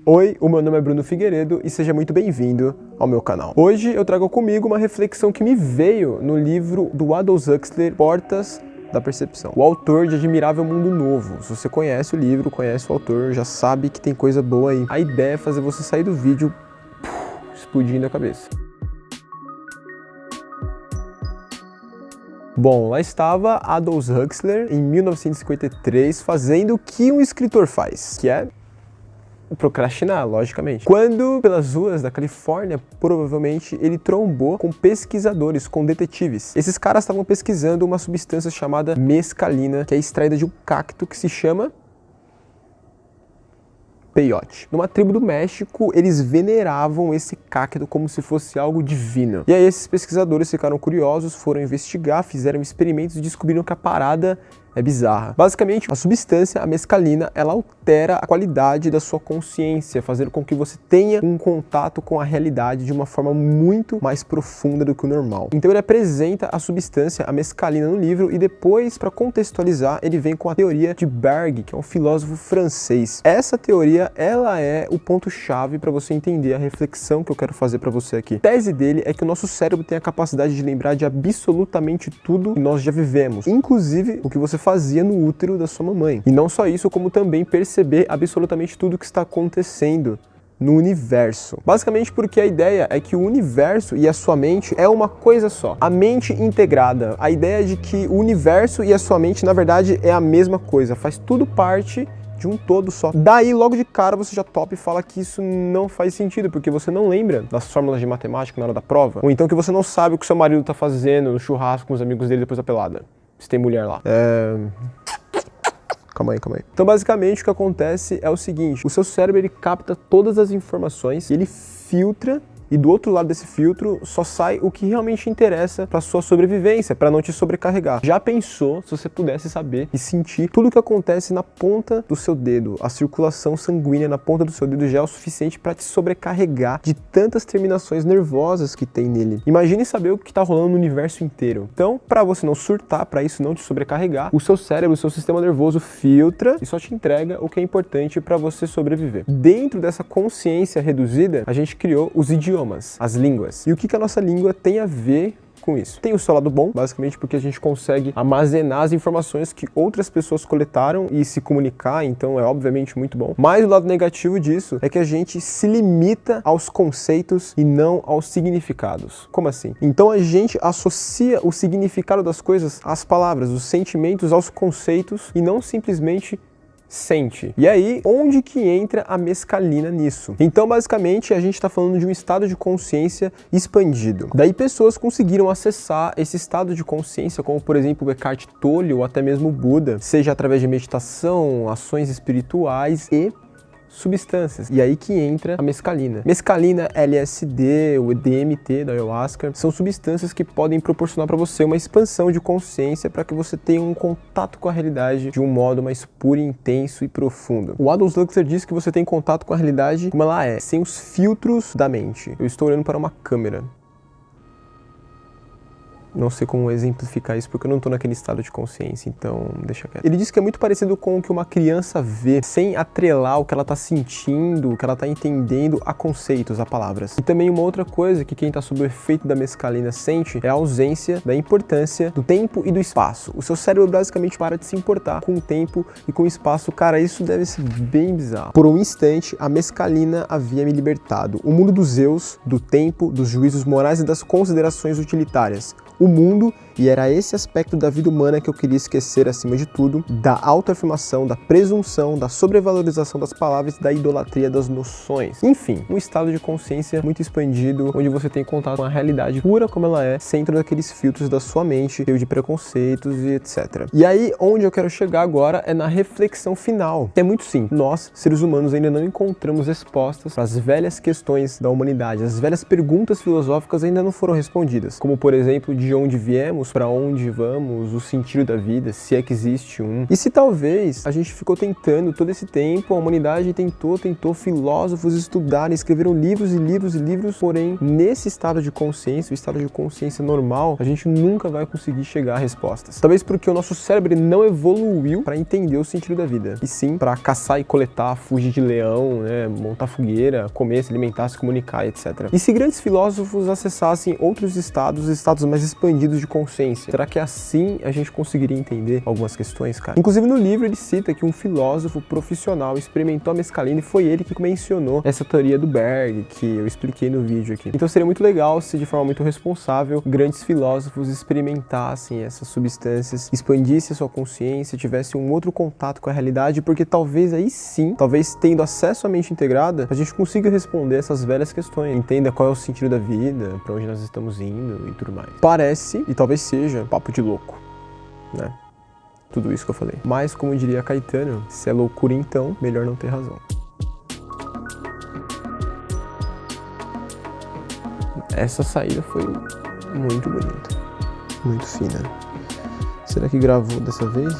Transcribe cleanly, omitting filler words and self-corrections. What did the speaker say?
Oi, o meu nome é Bruno Figueiredo e seja muito bem-vindo ao meu canal. Hoje eu trago comigo uma reflexão que me veio no livro do Aldous Huxley, Portas da Percepção, o autor de Admirável Mundo Novo. Se você conhece o livro, conhece o autor, já sabe que tem coisa boa aí. A ideia é fazer você sair do vídeo explodindo a cabeça. Bom, lá estava Aldous Huxley em 1953 fazendo o que um escritor faz, que é procrastinar, logicamente. Quando, pelas ruas da Califórnia, provavelmente ele trombou com pesquisadores, com detetives. Esses caras estavam pesquisando uma substância chamada mescalina, que é extraída de um cacto que se chama peyote. Numa tribo do México, eles veneravam esse cacto como se fosse algo divino. E aí esses pesquisadores ficaram curiosos, foram investigar, fizeram experimentos e descobriram que a parada é bizarra. Basicamente, a substância, a mescalina, ela altera a qualidade da sua consciência, fazendo com que você tenha um contato com a realidade de uma forma muito mais profunda do que o normal. Então ele apresenta a substância, a mescalina, no livro e depois, para contextualizar, ele vem com a teoria de Berg, que é um filósofo francês. Essa teoria, ela é o ponto-chave para você entender a reflexão que eu quero fazer para você aqui. A tese dele é que o nosso cérebro tem a capacidade de lembrar de absolutamente tudo que nós já vivemos, inclusive o que você fazia no útero da sua mamãe. E não só isso, como também perceber absolutamente tudo que está acontecendo no universo. Basicamente porque a ideia é que o universo e a sua mente é uma coisa só. A mente integrada. A ideia de que o universo e a sua mente, na verdade, é a mesma coisa. Faz tudo parte de um todo só. Daí, logo de cara, você já topa e fala que isso não faz sentido, porque você não lembra das fórmulas de matemática na hora da prova. Ou então que você não sabe o que seu marido tá fazendo no churrasco com os amigos dele depois da pelada. Se tem mulher lá. Calma aí. Então, basicamente, o que acontece é o seguinte. O seu cérebro, ele capta todas as informações e ele filtra. E do outro lado desse filtro só sai o que realmente interessa para sua sobrevivência, para não te sobrecarregar. Já pensou se você pudesse saber e sentir tudo o que acontece na ponta do seu dedo? A circulação sanguínea na ponta do seu dedo já é o suficiente para te sobrecarregar de tantas terminações nervosas que tem nele. Imagine saber o que está rolando no universo inteiro. Então, para você não surtar, para isso não te sobrecarregar, o seu cérebro, o seu sistema nervoso filtra e só te entrega o que é importante para você sobreviver. Dentro dessa consciência reduzida, a gente criou os idiomas, as línguas. E o que a nossa língua tem a ver com isso? Tem o seu lado bom, basicamente porque a gente consegue armazenar as informações que outras pessoas coletaram e se comunicar, então é obviamente muito bom. Mas o lado negativo disso é que a gente se limita aos conceitos e não aos significados. Como assim? Então a gente associa o significado das coisas às palavras, os sentimentos aos conceitos e não simplesmente sente. E aí, onde que entra a mescalina nisso? Então, basicamente, a gente está falando de um estado de consciência expandido. Daí, pessoas conseguiram acessar esse estado de consciência, como, por exemplo, Eckhart Tolle ou até mesmo Buda, seja através de meditação, ações espirituais e substâncias. E aí que entra a mescalina. Mescalina, LSD, o DMT da ayahuasca, são substâncias que podem proporcionar para você uma expansão de consciência para que você tenha um contato com a realidade de um modo mais puro, intenso e profundo. O Aldous Huxley diz que você tem contato com a realidade como ela é, sem os filtros da mente. Eu estou olhando para uma câmera. Não sei como exemplificar isso porque eu não estou naquele estado de consciência, então deixa quieto. Ele diz que é muito parecido com o que uma criança vê, sem atrelar o que ela está sentindo, o que ela está entendendo a conceitos, a palavras. E também uma outra coisa que quem está sob o efeito da mescalina sente é a ausência da importância do tempo e do espaço. O seu cérebro basicamente para de se importar com o tempo e com o espaço. Cara, isso deve ser bem bizarro. Por um instante, a mescalina havia me libertado. O mundo dos eus, do tempo, dos juízos morais e das considerações utilitárias. O mundo, e era esse aspecto da vida humana que eu queria esquecer acima de tudo, da autoafirmação, da presunção, da sobrevalorização das palavras e da idolatria das noções. Enfim, um estado de consciência muito expandido, onde você tem contato com a realidade pura como ela é, sem todos aqueles filtros da sua mente, cheio de preconceitos e etc. E aí, onde eu quero chegar agora é na reflexão final. É muito simples. Nós, seres humanos, ainda não encontramos respostas para as velhas questões da humanidade. As velhas perguntas filosóficas ainda não foram respondidas, como por exemplo, de onde viemos, somos, para onde vamos, o sentido da vida, se é que existe um. E se talvez a gente ficou tentando todo esse tempo, a humanidade tentou, filósofos estudaram, escreveram livros e livros e livros, porém, nesse estado de consciência, o estado de consciência normal, a gente nunca vai conseguir chegar a respostas. Talvez porque o nosso cérebro não evoluiu para entender o sentido da vida, e sim para caçar e coletar, fugir de leão, né, montar fogueira, comer, se alimentar, se comunicar, etc. E se grandes filósofos acessassem outros estados mais expandidos de consciência, será que assim a gente conseguiria entender algumas questões, cara? Inclusive no livro ele cita que um filósofo profissional experimentou a mescalina e foi ele que mencionou essa teoria do Berg, que eu expliquei no vídeo aqui. Então seria muito legal se de forma muito responsável grandes filósofos experimentassem essas substâncias, expandissem a sua consciência, tivessem um outro contato com a realidade, porque talvez aí sim, talvez tendo acesso à mente integrada, a gente consiga responder essas velhas questões, entenda qual é o sentido da vida, para onde nós estamos indo e tudo mais. Parece, e talvez seja, papo de louco, né? Tudo isso que eu falei. Mas, como diria Caetano, se é loucura então, melhor não ter razão. Essa saída foi muito bonita, muito fina. Será que gravou dessa vez?